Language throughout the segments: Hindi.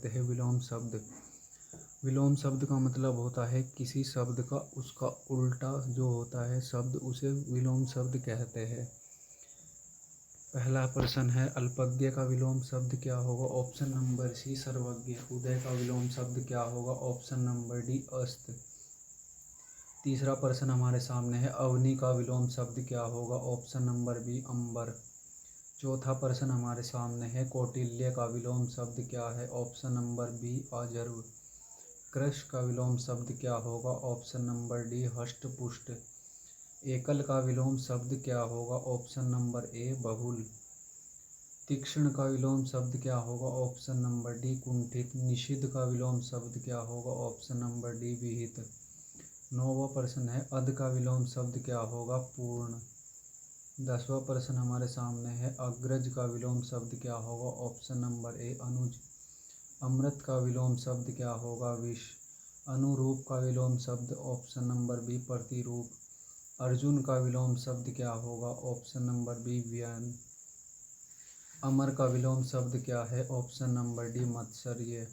करते हैं विलोम शब्द। विलोम शब्द का मतलब होता है किसी शब्द का उसका उल्टा जो होता है शब्द, उसे विलोम शब्द कहते हैं। पहला प्रश्न है, अल्पज्ञ का विलोम शब्द क्या होगा? ऑप्शन नंबर सी सर्वज्ञ। उदय का विलोम शब्द क्या होगा? ऑप्शन नंबर डी अस्त। तीसरा प्रश्न हमारे सामने है, अवनी का विलोम शब्द क्या होगा? ऑप्शन नंबर बी अंबर। चौथा प्रश्न हमारे सामने है, कौटिल्य का विलोम शब्द क्या है? ऑप्शन नंबर बी अजर्व। कृश का विलोम शब्द क्या होगा? ऑप्शन नंबर डी हष्ट-पुष्ट। एकल का विलोम शब्द क्या होगा? ऑप्शन नंबर ए बहुल। तीक्ष्ण का विलोम शब्द क्या होगा? ऑप्शन नंबर डी कुंठित। निषिद्ध का विलोम शब्द क्या होगा? ऑप्शन नंबर डी विहित। नौवां प्रश्न है, अध का विलोम शब्द क्या होगा? पूर्ण। 10वां प्रश्न हमारे सामने है, अग्रज का विलोम शब्द क्या होगा? ऑप्शन नंबर ए अनुज। अमृत का विलोम शब्द क्या होगा? विष। अनुरूप का विलोम शब्द ऑप्शन नंबर बी प्रतिरूप। अर्जुन का विलोम शब्द क्या होगा? ऑप्शन नंबर बी व्यन। अमर का विलोम शब्द क्या है? ऑप्शन नंबर डी मत्सर्य।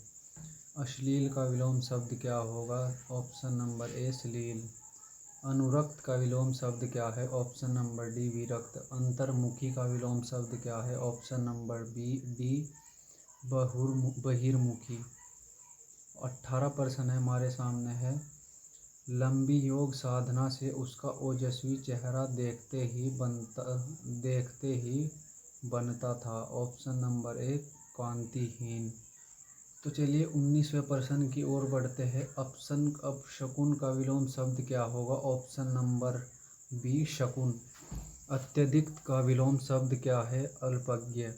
अश्लील का विलोम शब्द क्या होगा? ऑप्शन नंबर ए श्लील। अनुरक्त का विलोम शब्द क्या है? ऑप्शन नंबर डी विरक्त। अंतर्मुखी का विलोम शब्द क्या है? ऑप्शन नंबर बी डी बहिर्मुखी। 18 प्रश्न है हमारे सामने है, लंबी योग साधना से उसका ओजस्वी चेहरा देखते ही बनता था। ऑप्शन नंबर ए कांतिहीन। तो चलिए 19वें प्रश्न की ओर बढ़ते हैं। अपशकुन का विलोम शब्द क्या होगा? ऑप्शन नंबर बी शकुन। अत्यधिक का विलोम शब्द क्या है? अल्पज्ञ।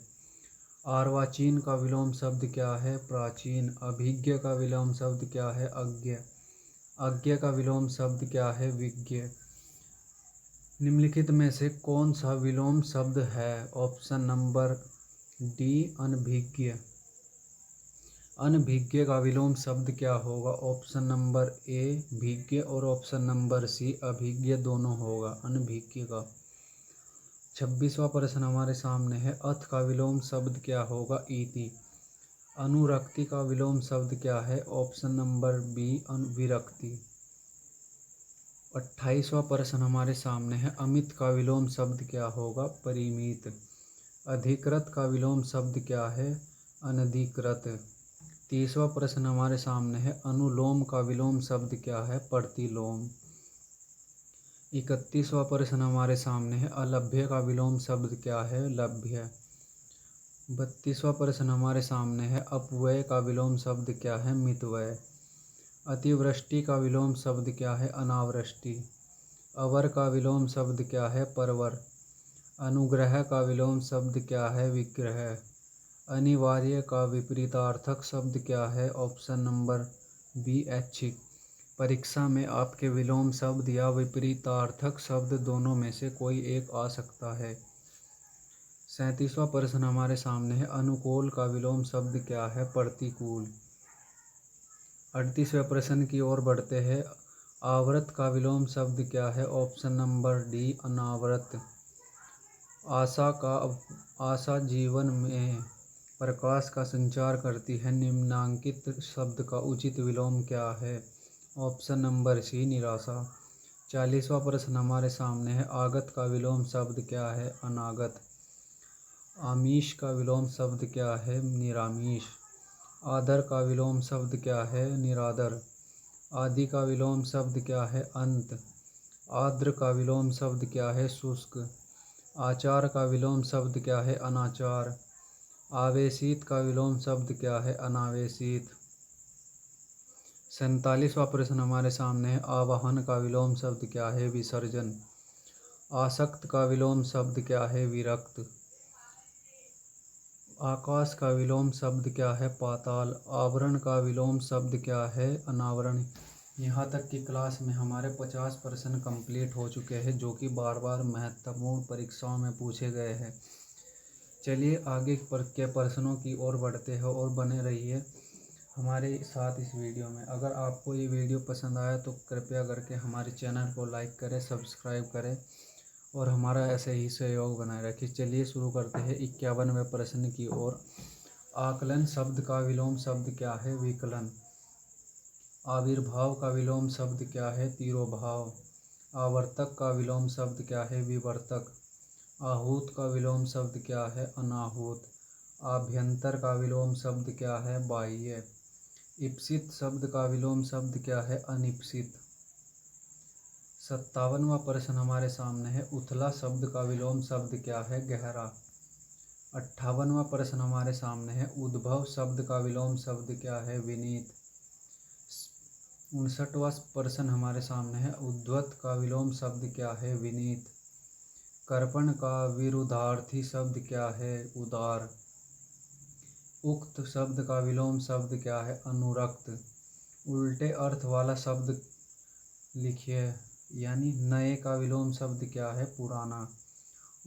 अर्वाचीन का विलोम शब्द क्या है? प्राचीन। अभिज्ञ का विलोम शब्द क्या है? अज्ञ। अज्ञ का विलोम शब्द क्या है? विज्ञ। निम्नलिखित में से कौन सा विलोम शब्द है? ऑप्शन नंबर डी अनभिज्ञ। अनभिज्ञ का विलोम शब्द क्या होगा? ऑप्शन नंबर ए भिज्ञ और ऑप्शन नंबर सी अभिज्ञ दोनों होगा अनभिज्ञ का। 26वां प्रश्न हमारे सामने है, अथ का विलोम शब्द क्या होगा? इति। अनुरक्ति का विलोम शब्द क्या है? ऑप्शन नंबर बी विरक्ति। 28वां प्रश्न हमारे सामने है, अमित का विलोम शब्द क्या होगा? परिमित। अधिकृत का विलोम शब्द क्या है? अनधिकृत। 30वां प्रश्न हमारे सामने है, अनुलोम का विलोम शब्द क्या है? प्रतिलोम। 31वां प्रश्न हमारे सामने है, अलभ्य का विलोम शब्द क्या है? लभ्य। 32वां प्रश्न हमारे सामने है, अपव्यय का विलोम शब्द क्या है? मितव्यय। अतिवृष्टि का विलोम शब्द क्या है? अनावृष्टि। अवर का विलोम शब्द क्या है? परवर। अनुग्रह का विलोम शब्द क्या है? विग्रह। अनिवार्य का विपरीतार्थक शब्द क्या है? ऑप्शन नंबर बी ऐच्छिक। परीक्षा में आपके विलोम शब्द या विपरीतार्थक शब्द दोनों में से कोई एक आ सकता है। 37वां प्रश्न हमारे सामने है, अनुकूल का विलोम शब्द क्या है? प्रतिकूल। 38वें प्रश्न की ओर बढ़ते हैं, आवृत का विलोम शब्द क्या है? ऑप्शन नंबर डी अनावृत। आशा जीवन में प्रकाश का संचार करती है। निम्नांकित शब्द का उचित विलोम क्या है? ऑप्शन नंबर सी निराशा। 40वां प्रश्न हमारे सामने है, आगत का विलोम शब्द क्या है? अनागत। आमीष का विलोम शब्द क्या है? निरामीष। आदर का विलोम शब्द क्या है? निरादर। आदि का विलोम शब्द क्या है? अंत। आर्द्र का विलोम शब्द क्या है? शुष्क। आचार का विलोम शब्द क्या है? अनाचार। आवेशित का विलोम शब्द क्या है? अनावेशित। 47वां प्रश्न हमारे सामने है, आवाहन का विलोम शब्द क्या है? विसर्जन। आसक्त का विलोम शब्द क्या है? विरक्त। आकाश का विलोम शब्द क्या है? पाताल। आवरण का विलोम शब्द क्या है? अनावरण। यहाँ तक की क्लास में हमारे 50 प्रश्न कंप्लीट हो चुके हैं, जो कि बार बार महत्वपूर्ण परीक्षाओं में पूछे गए हैं। चलिए आगे के प्रश्नों की ओर बढ़ते हैं और बने रहिए हमारे साथ इस वीडियो में। अगर आपको ये वीडियो पसंद आया तो कृपया करके हमारे चैनल को लाइक करें, सब्सक्राइब करें और हमारा ऐसे ही सहयोग बनाए रखिए। चलिए शुरू करते हैं 51वें प्रश्न की ओर। आकलन शब्द का विलोम शब्द क्या है? विकलन। आविर्भाव का विलोम शब्द क्या है? तिरोभाव। आवर्तक का विलोम शब्द क्या है? विवर्तक। आहूत का विलोम शब्द क्या है? अनाहूत। आभ्यंतर का विलोम शब्द क्या है? बाह्य। इप्सित शब्द का विलोम शब्द क्या है? अनिप्सित। 57वां प्रश्न हमारे सामने है, उथला शब्द का विलोम शब्द क्या है? गहरा। 58वां प्रश्न हमारे सामने है, उद्भव शब्द का विलोम शब्द क्या है? विनीत। 59वां प्रश्न हमारे सामने है, उद्धत का विलोम शब्द क्या है? विनीत। कर्पण का विरुद्धार्थी शब्द क्या है? उदार। उक्त शब्द का विलोम शब्द क्या है? अनुरक्त। उल्टे अर्थ वाला शब्द लिखिए, यानी नए का विलोम शब्द क्या है? पुराना।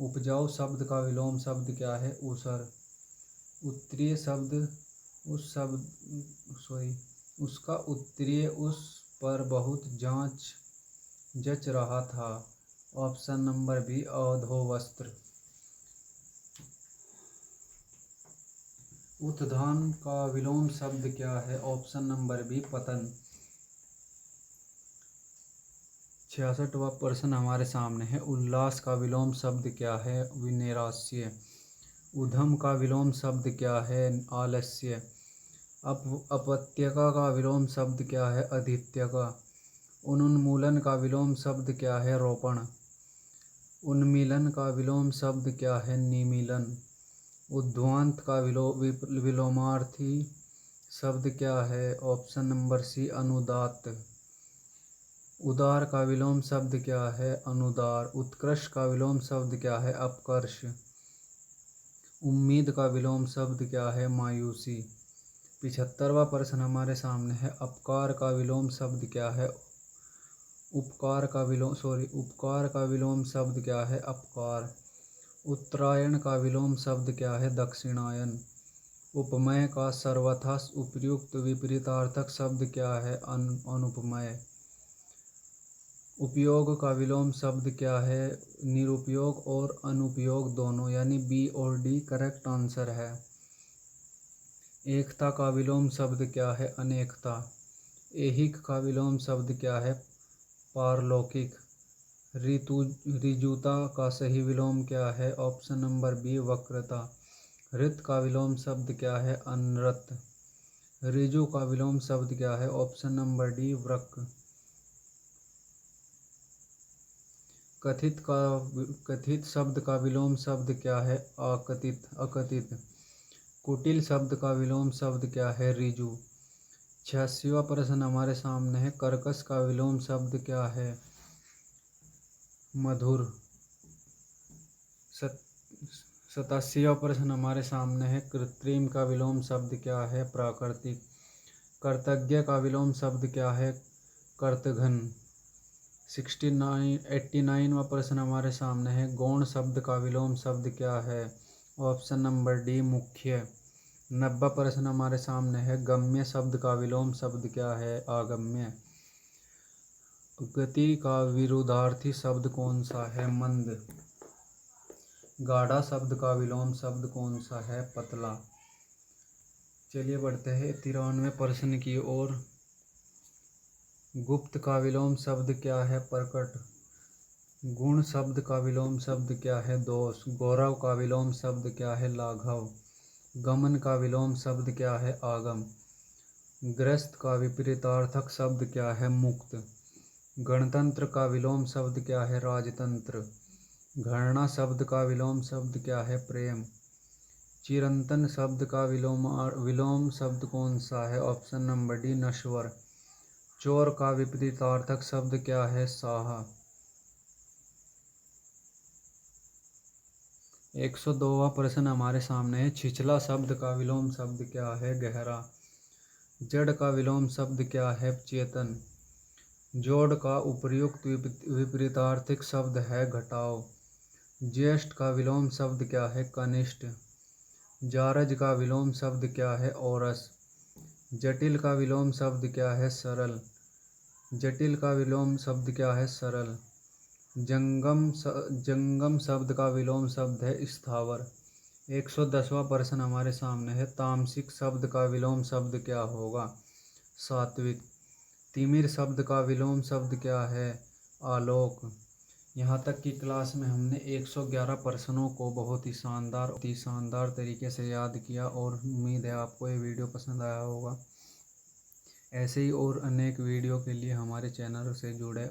उपजाऊ शब्द का विलोम शब्द क्या है? ऊसर। उत्तरीय शब्द उसका उत्तरीय उस पर बहुत जच रहा था। ऑप्शन नंबर बी, अधोवस्त्र। उत्थान का विलोम शब्द क्या है? ऑप्शन नंबर बी, पतन। 66वां प्रश्न हमारे सामने है, उल्लास का विलोम शब्द क्या है? विनैराश्य। उधम का विलोम शब्द क्या है? आलस्य। अपत्यका का विलोम शब्द क्या है? अधित्यका। उन्मूलन का विलोम शब्द क्या है? रोपण। उन्मीलन का विलोम शब्द क्या है? निमीलन। उद्ध्वांत का विलोमार्थी शब्द क्या है? ऑप्शन नंबर सी, अनुदात्त। उदार का विलोम शब्द क्या है? अनुदार। उत्कृष्ट का विलोम शब्द क्या है? अपकर्ष। उम्मीद का विलोम शब्द क्या है? मायूसी। 75वां प्रश्न हमारे सामने है, उपकार का विलोम शब्द क्या है? उपकार का विलोम शब्द क्या है? अपकार। उत्तरायण का विलोम शब्द क्या है? दक्षिणायन। उपमेय का सर्वथा उपयुक्त विपरीतार्थक शब्द क्या है? अनुपमेय। उपयोग का विलोम शब्द क्या है? निरुपयोग और अनुपयोग दोनों, यानी बी और डी करेक्ट आंसर है। एकता का विलोम शब्द क्या है? अनेकता। ऐहिक का विलोम शब्द क्या है? पारलौकिक। ऋजुता का सही विलोम क्या है? ऑप्शन नंबर बी, वक्रता। ऋत का विलोम शब्द क्या है? अनृत। ऋजु का विलोम शब्द क्या है? ऑप्शन नंबर डी, वृक्क। कथित शब्द का विलोम शब्द क्या है? अकथित। कुटिल शब्द का विलोम शब्द क्या है? ऋजु। 86वां प्रश्न हमारे सामने है, कर्कश का विलोम शब्द क्या है? मधुर। 87वां प्रश्न हमारे सामने है, कृत्रिम का विलोम शब्द क्या है? प्राकृतिक। कर्तज्ञ का विलोम शब्द क्या है? कर्तघ्न। 89वां प्रश्न हमारे सामने है, गौण शब्द का विलोम शब्द क्या है? ऑप्शन नंबर डी, मुख्य। 90वां प्रश्न हमारे सामने है, गम्य शब्द का विलोम शब्द क्या है? आगम्य। गति का विरुद्धार्थी शब्द कौन सा है? मंद। गाढ़ा शब्द का विलोम शब्द कौन सा है? पतला। चलिए बढ़ते हैं 93वें प्रश्न की ओर। गुप्त का विलोम शब्द क्या है? प्रकट। गुण शब्द का विलोम शब्द क्या है? दोष। गौरव का विलोम शब्द क्या है? लाघव। गमन का विलोम शब्द क्या है? आगम। ग्रस्त का विपरीतार्थक शब्द क्या है? मुक्त। गणतंत्र का विलोम शब्द क्या है? राजतंत्र। घृणा शब्द का विलोम शब्द क्या है? प्रेम। चिरंतन शब्द का विलोम शब्द कौन सा है? ऑप्शन नंबर डी, नश्वर। चोर का विपरीतार्थक शब्द क्या है? साहा। 102वां प्रश्न हमारे सामने है, छिछला शब्द का विलोम शब्द क्या है? गहरा। जड़ का विलोम शब्द क्या है? चेतन। जोड़ का उपर्युक्त विपरीतार्थक शब्द है? घटाव। ज्येष्ठ का विलोम शब्द क्या है? कनिष्ठ। जारज का विलोम शब्द क्या है? औरस। जटिल का विलोम शब्द क्या है? सरल। जटिल का विलोम शब्द क्या है? सरल। जंगम शब्द का विलोम शब्द है? स्थावर। 110वां प्रश्न हमारे सामने है, तामसिक शब्द का विलोम शब्द क्या होगा? सात्विक। तिमिर शब्द का विलोम शब्द क्या है? आलोक। यहाँ तक की क्लास में हमने 111 प्रश्नों को बहुत ही शानदार तरीके से याद किया और उम्मीद है आपको ये वीडियो पसंद आया होगा। ऐसे ही और अनेक वीडियो के लिए हमारे चैनल से जुड़े